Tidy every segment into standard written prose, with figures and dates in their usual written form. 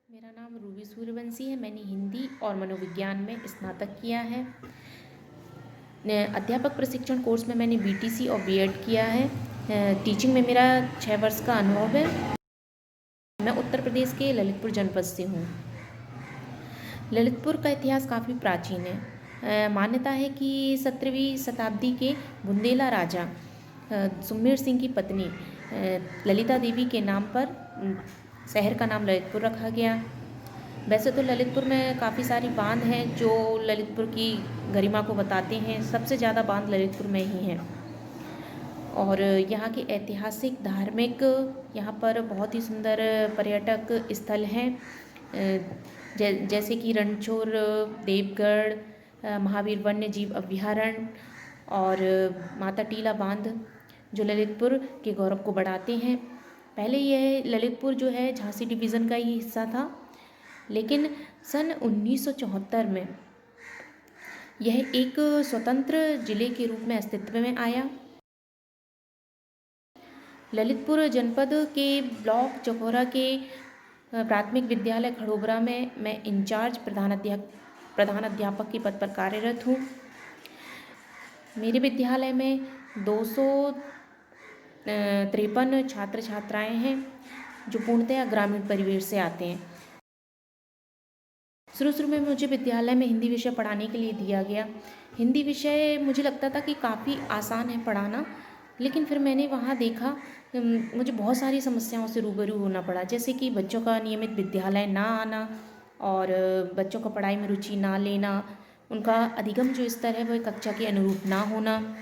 मेरा नाम रूबी सूर्यवंशी है। मैंने हिंदी और मनोविज्ञान में स्नातक किया है। अध्यापक प्रशिक्षण कोर्स में मैंने बीटीसी और बीएड किया है। टीचिंग में मेरा 6 वर्ष का अनुभव है। मैं उत्तर प्रदेश के ललितपुर जनपद से हूँ। ललितपुर का इतिहास काफ़ी प्राचीन है। मान्यता है कि 17वीं शताब्दी के बुंदेला राजा सुमेर सिंह की पत्नी ललिता देवी के नाम पर शहर का नाम ललितपुर रखा गया। वैसे तो ललितपुर में काफ़ी सारी बांध हैं जो ललितपुर की गरिमा को बताते हैं। सबसे ज़्यादा बांध ललितपुर में ही हैं और यहाँ के ऐतिहासिक धार्मिक यहाँ पर बहुत ही सुंदर पर्यटक स्थल हैं, जैसे कि रणछोड़, देवगढ़, महावीर वन्य जीव अभ्यारण्य और माता टीला बांध जो ललितपुर के गौरव को बढ़ाते हैं। पहले यह ललितपुर जो है झांसी डिवीज़न का ही हिस्सा था, लेकिन सन 1974 में यह एक स्वतंत्र जिले के रूप में अस्तित्व में आया। ललितपुर जनपद के ब्लॉक चकोरा के प्राथमिक विद्यालय खड़ोबरा में मैं इंचार्ज प्रधान अध्यापक के पद पर कार्यरत हूँ। मेरे विद्यालय में 253 छात्र छात्राएँ हैं जो पूर्णतः ग्रामीण परिवेश से आते हैं। शुरू में मुझे विद्यालय में हिंदी विषय पढ़ाने के लिए दिया गया। हिंदी विषय मुझे लगता था कि काफ़ी आसान है पढ़ाना, लेकिन फिर मैंने वहाँ देखा मुझे बहुत सारी समस्याओं से रूबरू होना पड़ा, जैसे कि बच्चों का नियमित विद्यालय ना आना और बच्चों का पढ़ाई में रुचि ना लेना, उनका अधिगम जो स्तर है वह कक्षा के अनुरूप ना होना।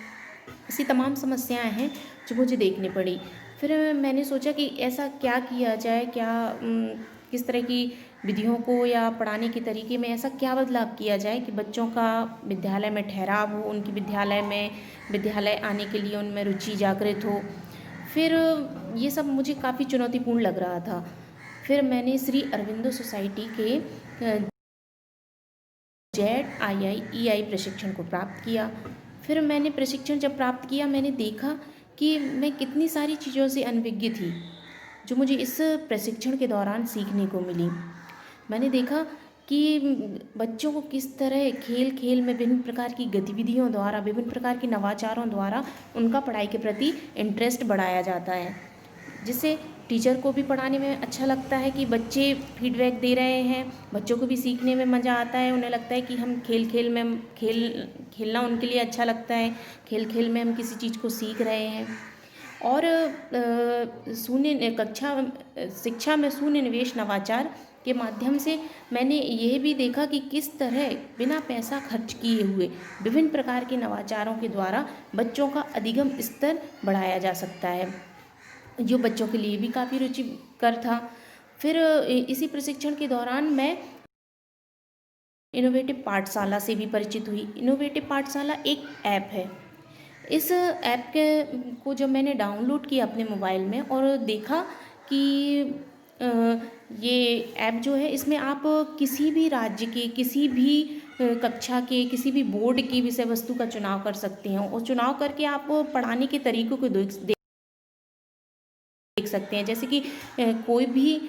ऐसी तमाम समस्याएं हैं जो मुझे देखनी पड़ी। फिर मैंने सोचा कि ऐसा क्या किया जाए, किस तरह की विधियों को या पढ़ाने के तरीके में ऐसा क्या बदलाव किया जाए कि बच्चों का विद्यालय में ठहराव हो, उनकी विद्यालय आने के लिए उनमें रुचि जागृत हो। फिर ये सब मुझे काफ़ी चुनौतीपूर्ण लग रहा था। फिर मैंने श्री अरविंदो सोसाइटी के ZII प्रशिक्षण को प्राप्त किया। फिर मैंने प्रशिक्षण जब प्राप्त किया, मैंने देखा कि मैं कितनी सारी चीज़ों से अनभिज्ञ थी जो मुझे इस प्रशिक्षण के दौरान सीखने को मिली। मैंने देखा कि बच्चों को किस तरह खेल खेल में विभिन्न प्रकार की गतिविधियों द्वारा, विभिन्न प्रकार के नवाचारों द्वारा उनका पढ़ाई के प्रति इंटरेस्ट बढ़ाया जाता है, जिससे टीचर को भी पढ़ाने में अच्छा लगता है कि बच्चे फीडबैक दे रहे हैं, बच्चों को भी सीखने में मज़ा आता है। उन्हें लगता है कि हम खेलना उनके लिए अच्छा लगता है, खेल खेल में हम किसी चीज़ को सीख रहे हैं। और शिक्षा में शून्य निवेश नवाचार के माध्यम से मैंने यह भी देखा कि किस तरह बिना पैसा खर्च किए हुए विभिन्न प्रकार के नवाचारों के द्वारा बच्चों का अधिगम स्तर बढ़ाया जा सकता है, जो बच्चों के लिए भी काफ़ी रुचिकर था। फिर इसी प्रशिक्षण के दौरान मैं इनोवेटिव पाठशाला से भी परिचित हुई। इनोवेटिव पाठशाला एक ऐप है। इस ऐप को जब मैंने डाउनलोड किया अपने मोबाइल में और देखा कि ये ऐप जो है, इसमें आप किसी भी राज्य के, किसी भी कक्षा के, किसी भी बोर्ड की विषय वस्तु का चुनाव कर सकते हैं और चुनाव करके आप पढ़ाने के तरीकों को देख सकते हैं। जैसे कि कोई भी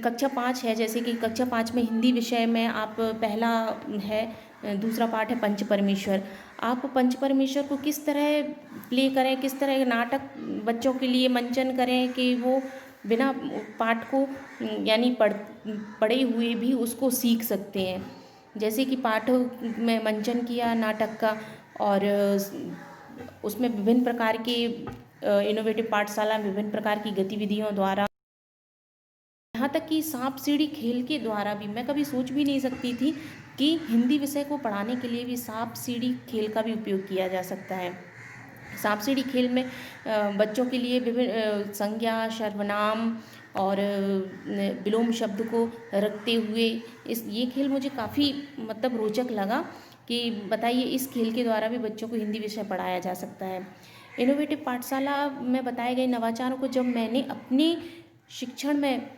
कक्षा 5 है, जैसे कि कक्षा 5 में हिंदी विषय में आप पहला है, दूसरा पाठ है पंच परमेश्वर। आप पंच परमेश्वर को किस तरह प्ले करें, किस तरह नाटक बच्चों के लिए मंचन करें कि वो बिना पाठ को यानी पढ़े हुए भी उसको सीख सकते हैं। जैसे कि पाठ में मंचन किया नाटक का, और उसमें विभिन्न प्रकार के इनोवेटिव पाठशाला विभिन्न प्रकार की गतिविधियों द्वारा, यहाँ तक कि सांप सीढ़ी खेल के द्वारा भी, मैं कभी सोच भी नहीं सकती थी कि हिंदी विषय को पढ़ाने के लिए भी सांप सीढ़ी खेल का भी उपयोग किया जा सकता है। सांप सीढ़ी खेल में बच्चों के लिए विभिन्न संज्ञा, सर्वनाम और विलोम शब्द को रखते हुए ये खेल मुझे काफ़ी मतलब रोचक लगा कि बताइए इस खेल के द्वारा भी बच्चों को हिंदी विषय पढ़ाया जा सकता है। इनोवेटिव पाठशाला में बताए गए नवाचारों को जब मैंने अपने शिक्षण में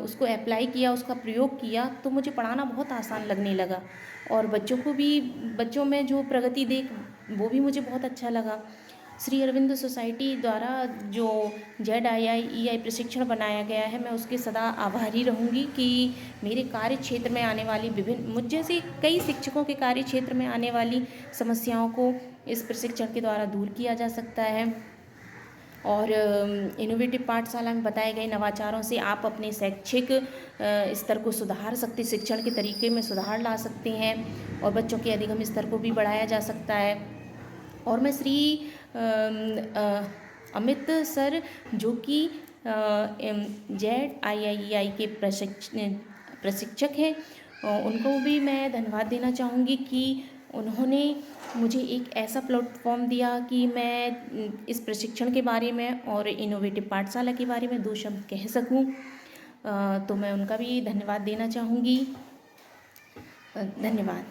उसको अप्लाई किया, उसका प्रयोग किया, तो मुझे पढ़ाना बहुत आसान लगने लगा और बच्चों में जो प्रगति देख वो भी मुझे बहुत अच्छा लगा। श्री अरविंद सोसाइटी द्वारा जो ZII प्रशिक्षण बनाया गया है, मैं उसकी सदा आभारी रहूँगी कि मेरे कार्य क्षेत्र में आने वाली विभिन्न मुझ जैसे कई शिक्षकों के कार्य क्षेत्र में आने वाली समस्याओं को इस प्रशिक्षण के द्वारा दूर किया जा सकता है। और इनोवेटिव पाठशाला में बताए गए नवाचारों से आप अपने शैक्षिक स्तर को सुधार सकते, शिक्षण के तरीके में सुधार ला सकते हैं और बच्चों के अधिगम स्तर को भी बढ़ाया जा सकता है। और मैं श्री अमित सर जो कि ZII के प्रशिक्षक हैं, उनको भी मैं धन्यवाद देना चाहूँगी कि उन्होंने मुझे एक ऐसा प्लेटफॉर्म दिया कि मैं इस प्रशिक्षण के बारे में और इनोवेटिव पाठशाला के बारे में 2 शब्द कह सकूं। तो मैं उनका भी धन्यवाद देना चाहूँगी। धन्यवाद।